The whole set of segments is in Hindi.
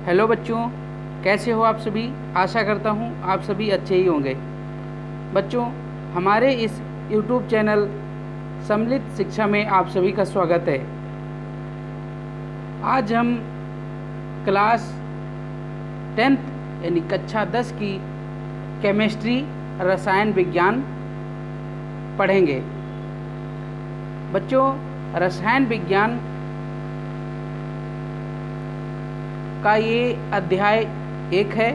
हेलो बच्चों, कैसे हो आप सभी। आशा करता हूँ आप सभी अच्छे ही होंगे। बच्चों, हमारे इस YouTube चैनल सम्मिलित शिक्षा में आप सभी का स्वागत है। आज हम क्लास 10th यानी कक्षा 10 की केमिस्ट्री रसायन विज्ञान पढ़ेंगे। बच्चों, रसायन विज्ञान का ये अध्याय 1 है।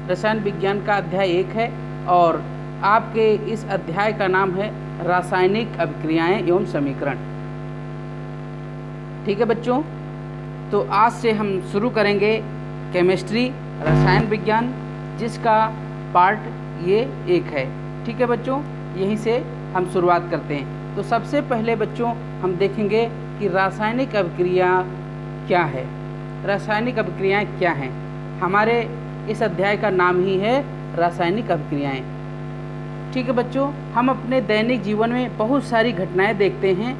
रसायन विज्ञान का अध्याय 1 है और आपके इस अध्याय का नाम है रासायनिक अभिक्रियाएं एवं समीकरण। ठीक है बच्चों, तो आज से हम शुरू करेंगे केमिस्ट्री रसायन विज्ञान, जिसका पार्ट ये 1 है। ठीक है बच्चों, यहीं से हम शुरुआत करते हैं। तो सबसे पहले बच्चों हम देखेंगे कि रासायनिक अभिक्रिया क्या है। रासायनिक अभिक्रियाएं क्या हैं। हमारे इस अध्याय का नाम ही है रासायनिक अभिक्रियाएं। ठीक है बच्चों, हम अपने दैनिक जीवन में बहुत सारी घटनाएं देखते हैं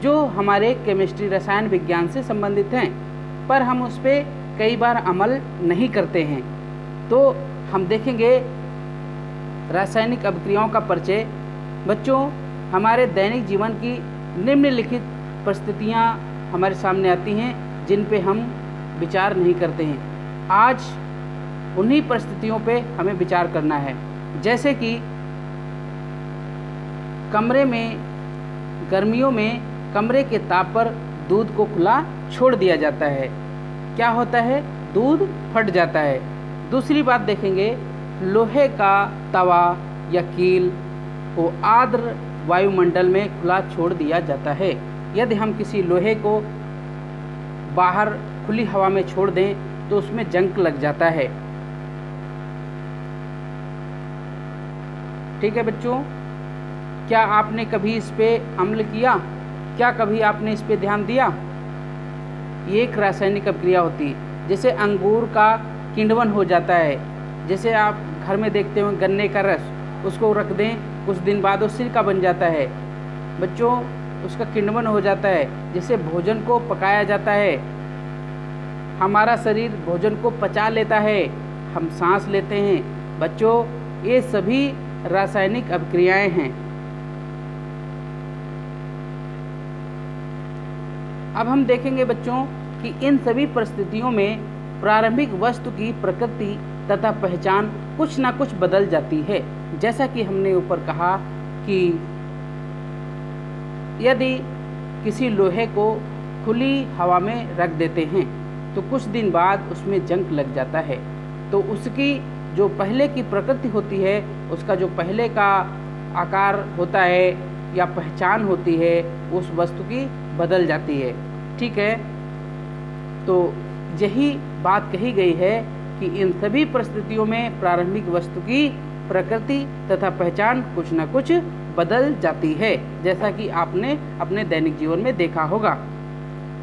जो हमारे केमिस्ट्री रसायन विज्ञान से संबंधित हैं, पर हम उस पर कई बार अमल नहीं करते हैं। तो हम देखेंगे रासायनिक अभिक्रियाओं का परिचय। बच्चों, हमारे दैनिक जीवन की निम्नलिखित परिस्थितियां हमारे सामने आती हैं जिन पे हम विचार नहीं करते हैं। आज उन्हीं परिस्थितियों पे हमें विचार करना है। जैसे कि कमरे में गर्मियों में कमरे के ताप पर दूध को खुला छोड़ दिया जाता है। क्या होता है? दूध फट जाता है। दूसरी बात देखेंगे, लोहे का तवा या कील को आर्द्र वायुमंडल में खुला छोड़ दिया जाता है। यदि हम किसी लोहे को बाहर खुली हवा में छोड़ दें तो उसमें जंग लग जाता है। ठीक है बच्चों, क्या आपने कभी इस पे अमल किया? क्या कभी आपने इस पे ध्यान दिया? ये एक रासायनिक अभिक्रिया होती है। जैसे अंगूर का किण्वन हो जाता है। जैसे आप घर में देखते हो गन्ने का रस, उसको रख दें, कुछ दिन बाद वो सिरका बन जाता है। बच्चों, उसका किण्वन हो जाता है। जैसे भोजन को पकाया जाता है, हमारा शरीर भोजन को पचा लेता है, हम सांस लेते हैं। बच्चों, ये सभी रासायनिक अभिक्रियाएं हैं। अब हम देखेंगे बच्चों कि इन सभी परिस्थितियों में प्रारंभिक वस्तु की प्रकृति तथा पहचान कुछ ना कुछ बदल जाती है। जैसा कि हमने ऊपर कहा कि यदि किसी लोहे को खुली हवा में रख देते हैं तो कुछ दिन बाद उसमें जंग लग जाता है, तो उसकी जो पहले की प्रकृति होती है, उसका जो पहले का आकार होता है या पहचान होती है, उस वस्तु की बदल जाती है। ठीक है, तो यही बात कही गई है कि इन सभी परिस्थितियों में प्रारंभिक वस्तु की प्रकृति तथा पहचान कुछ न कुछ बदल जाती है, जैसा कि आपने अपने दैनिक जीवन में देखा होगा।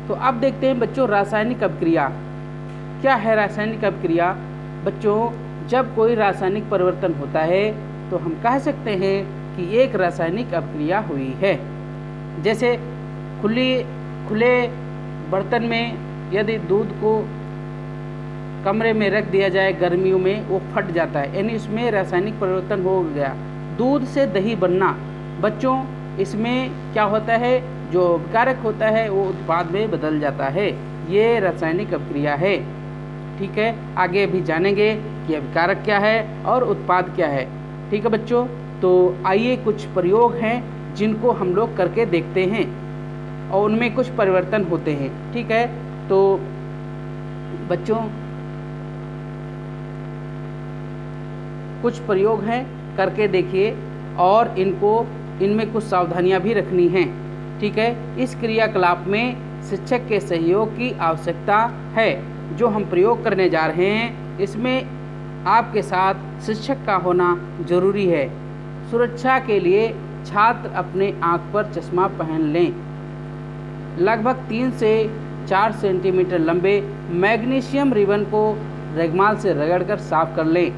तो अब देखते हैं बच्चों रासायनिक अभिक्रिया क्या है। रासायनिक अभिक्रिया बच्चों, जब कोई रासायनिक परिवर्तन होता है तो हम कह सकते हैं कि एक रासायनिक अभिक्रिया हुई है। जैसे खुले बर्तन में यदि दूध को कमरे में रख दिया जाए गर्मियों में, वो फट जाता है, यानी उसमें रासायनिक परिवर्तन हो गया। दूध से दही बनना, बच्चों इसमें क्या होता है, जो अभिकारक होता है वो उत्पाद में बदल जाता है। ये रासायनिक अभिक्रिया है। ठीक है, आगे भी जानेंगे कि अभिकारक क्या है और उत्पाद क्या है। ठीक है बच्चों, तो आइए कुछ प्रयोग हैं जिनको हम लोग करके देखते हैं और उनमें कुछ परिवर्तन होते हैं। ठीक है, तो बच्चों कुछ प्रयोग हैं, करके देखिए और इनमें कुछ सावधानियां भी रखनी हैं। ठीक है, इस क्रियाकलाप में शिक्षक के सहयोग की आवश्यकता है। जो हम प्रयोग करने जा रहे हैं इसमें आपके साथ शिक्षक का होना जरूरी है। सुरक्षा के लिए छात्र अपने आँख पर चश्मा पहन लें। लगभग 3 से 4 सेंटीमीटर लंबे मैग्नीशियम रिबन को रेगमाल से रगड़कर साफ कर लें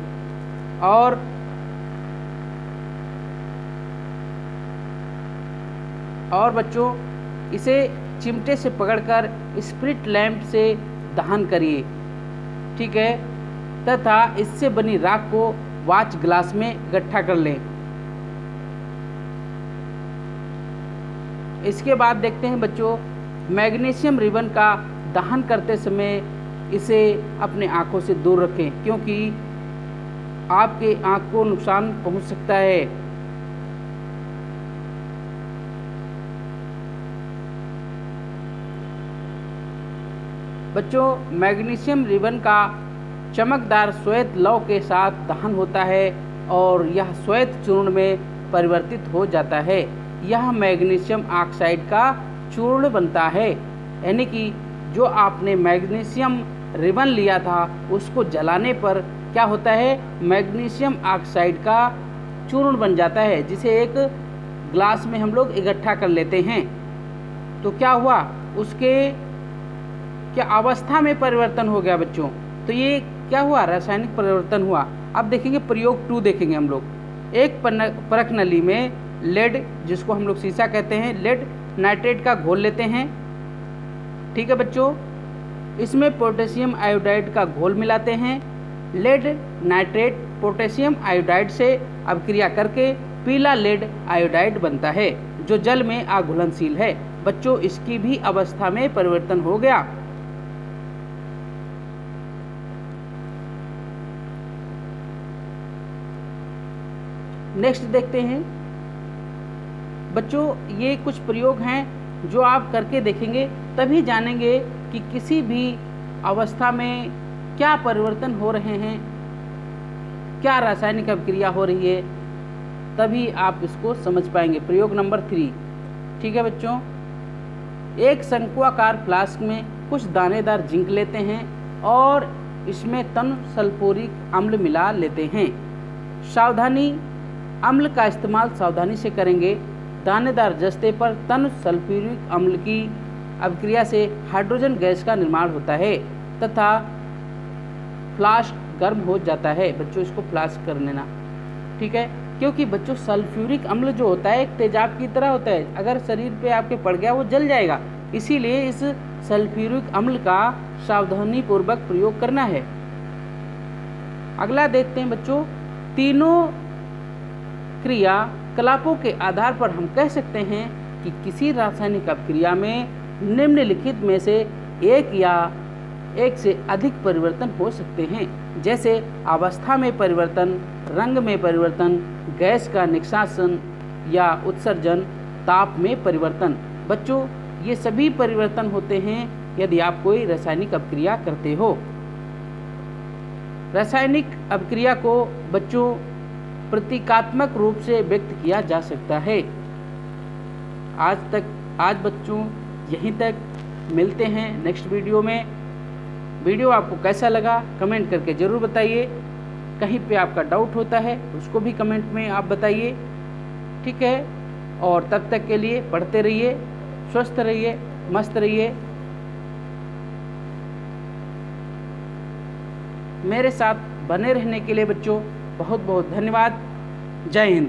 और बच्चों इसे चिमटे से पकड़कर स्प्रिट लैंप से दहन करिए, ठीक है, तथा इससे बनी राख को वाच ग्लास में इकट्ठा कर लें। इसके बाद देखते हैं बच्चों, मैग्नीशियम रिबन का दहन करते समय इसे अपने आँखों से दूर रखें, क्योंकि आपके आँख को नुकसान पहुंच सकता है। बच्चों, मैग्नीशियम रिबन का चमकदार श्वेत लौ के साथ दहन होता है और यह श्वेत चूर्ण में परिवर्तित हो जाता है। यह मैग्नीशियम ऑक्साइड का चूर्ण बनता है, यानी कि जो आपने मैग्नीशियम रिबन लिया था उसको जलाने पर क्या होता है, मैग्नीशियम ऑक्साइड का चूर्ण बन जाता है, जिसे एक ग्लास में हम लोग इकट्ठा कर लेते हैं। तो क्या हुआ, उसके क्या अवस्था में परिवर्तन हो गया बच्चों। तो ये क्या हुआ, रासायनिक परिवर्तन हुआ। अब देखेंगे प्रयोग 2 देखेंगे हम लोग। एक परख नली में लेड, जिसको हम लोग सीसा कहते हैं, लेड नाइट्रेट का घोल लेते हैं, ठीक है बच्चों। इसमें पोटेशियम आयोडाइड का घोल मिलाते हैं। लेड नाइट्रेट पोटेशियम आयोडाइड से अभिक्रिया करके पीला लेड आयोडाइड बनता है, जो जल में अघुलनशील है। बच्चों, इसकी भी अवस्था में परिवर्तन हो गया। नेक्स्ट देखते हैं बच्चों, ये कुछ प्रयोग हैं जो आप करके देखेंगे, तभी जानेंगे कि किसी भी अवस्था में क्या परिवर्तन हो रहे हैं, क्या रासायनिक अभिक्रिया हो रही है, तभी आप इसको समझ पाएंगे। प्रयोग नंबर 3, ठीक है बच्चों। एक शंक्वाकार फ्लास्क में कुछ दानेदार जिंक लेते हैं और इसमें तन सल्फ्यूरिक अम्ल मिला लेते हैं। सावधानी, अम्ल का इस्तेमाल सावधानी से करेंगे। दानेदार जस्ते पर तन सल्फ्यूरिक अम्ल की अभिक्रिया से हाइड्रोजन गैस का निर्माण होता है तथा फ्लास्क गर्म हो जाता है। बच्चों, इसको फ्लास्क कर लेना, ठीक है, क्योंकि बच्चों सल्फ्यूरिक अम्ल जो होता है एक तेजाब की तरह होता है, अगर शरीर पे आपके पड़ गया वो जल जाएगा, इसीलिए इस सल्फ्यूरिक अम्ल का सावधानी पूर्वक प्रयोग करना है। अगला देखते हैं बच्चों, तीनों क्रियाकलापों के आधार पर हम कह सकते हैं कि किसी रासायनिक अभिक्रिया में निम्नलिखित में से एक या एक से अधिक परिवर्तन हो सकते हैं, जैसे अवस्था में परिवर्तन, रंग में परिवर्तन, गैस का निष्कासन या उत्सर्जन, ताप में परिवर्तन। बच्चों, ये सभी परिवर्तन होते हैं यदि आप कोई रासायनिक अभिक्रिया करते हो। रासायनिक अभिक्रिया को बच्चों प्रतीकात्मक रूप से व्यक्त किया जा सकता है। आज बच्चों यहीं तक, मिलते हैं नेक्स्ट वीडियो में। वीडियो आपको कैसा लगा कमेंट करके ज़रूर बताइए। कहीं पे आपका डाउट होता है उसको भी कमेंट में आप बताइए, ठीक है। और तब तक के लिए पढ़ते रहिए, स्वस्थ रहिए, मस्त रहिए। मेरे साथ बने रहने के लिए बच्चों बहुत बहुत धन्यवाद। जय हिंद।